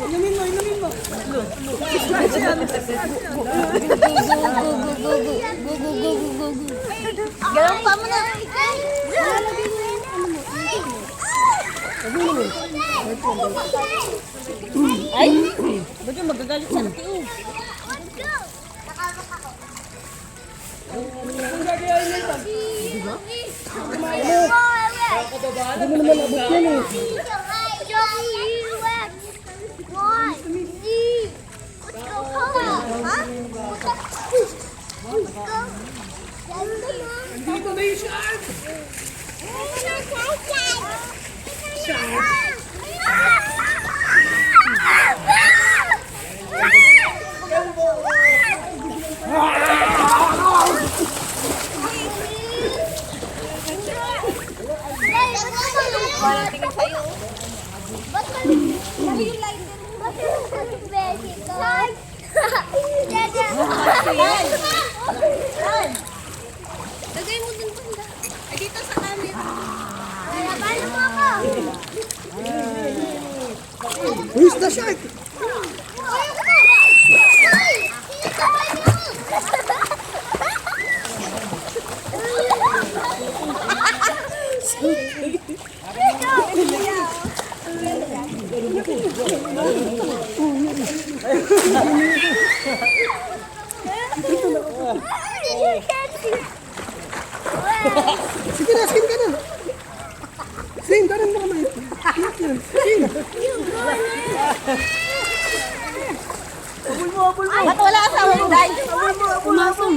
Inumin mo, inumin mo. Ganun pa mo na. Ay, ba't yung magagalit sa atin? Hindi mo naman abot yan eh. Dito na yung shark! Walang tingin sa'yo. Ba't mali yung line din? Ba't yung beshi ko? Lagay mo din banda. Ay, dito sa camera. Paano mo ako? Who's the shark? Sige na, sing ka na. Sing, ganun mo kamay. Sing. Abol mo. Ba't wala ka sa mga day? Abol.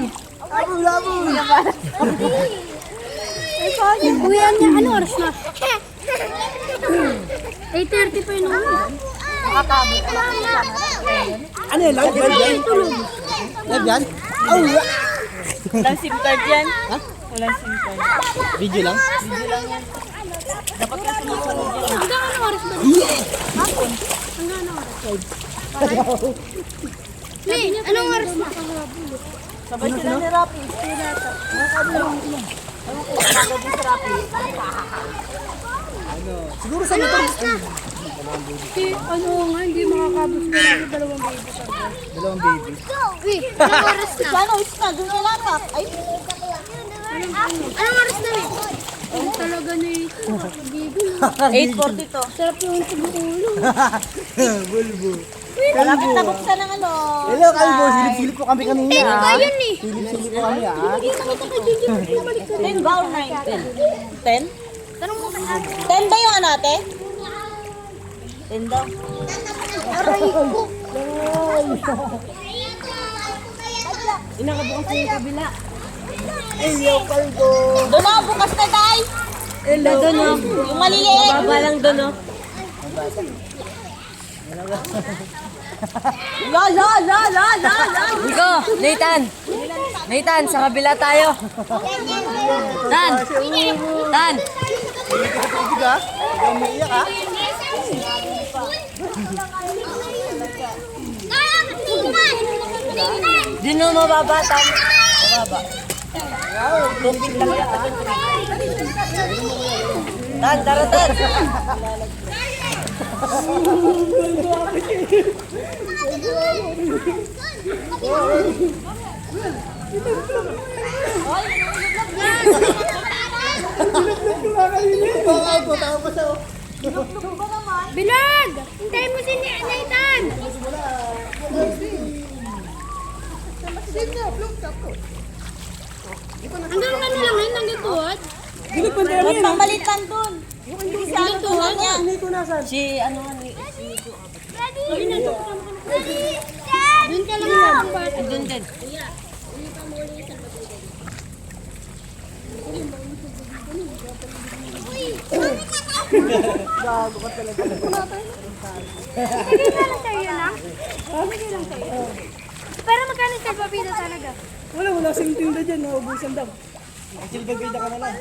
Kuya niya, ano oras na? 8:30 pa yun. Nakakabot ka lang. Ano yun, live yan? Live yan? Oh, Walang SIM card yan. Ha? Walang SIM card. video lang? Video lang yan. Dapat kasi masunod yan. Hanggang ano oras ba? Yeah! Hapon. Hanggang ano oras? May, anong oras na? Sabay sila ni Rapi. Nakakabot si Rapi. Siguro sa motor. Ano nga, hindi makakabot ko ng dalawang baby sa Dalawang baby. Wait, anong oras na? Paano? Isa na. Doon ka lapak. Ay. Anong oras na rin? Ang talaga na ito. Baby. 8:42. Sarap yung tumulo. Bulbo. Malapit na buksan ng ano. Hello, Kalbo. Silip-silip po kami kanina. Ba yun eh? Silip-silip po kami ah. Hindi nakita ka dyan. 10 ba or 9? 10? 10? Tanong mo ka 10 ba yung ano ate? 10 daw. Aray ko. Inakabukas na yung kabila. Hello, Kalbo. Doon ako bukas na day. Hello. Doon o. Yung maliliit. Baba lang doon o. La. Nico, Nathan. Nathan, sa kabila tayo. Tan. Tan. Tubig ah. Umiiyak ah. Di na mababa, Tan. Mababa. Tupin lang yan. Tan, tara, Tan. Bilog! Hintayin mo si Nathan! Hanggang ano lang yun? Hanggang tuhod? Ba't pang malit lang doon? Hindi sa ano doon niya. Si, ano, Doon ka lang sa part. doon din. Bigay na lang sa'yo yun, ha? Bigay lang sa'yo. Pero magkano sa papida talaga? Wala sing tinda dyan. Naubusan daw. Silbabida ka na lang.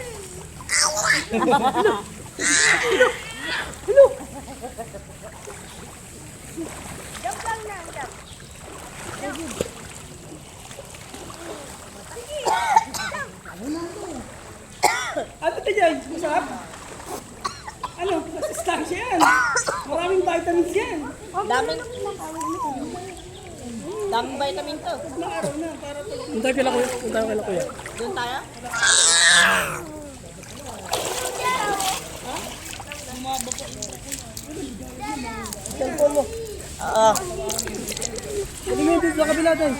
Ano ito dyan? Masarap? Ano? Masustansya yan. Maraming vitamins yan. Daming vitamin to. Punta kila kuya. Punta kila kuya. Doon tayo? Cellphone mo. Oo. Pwede mo yung dito sa kabila doon.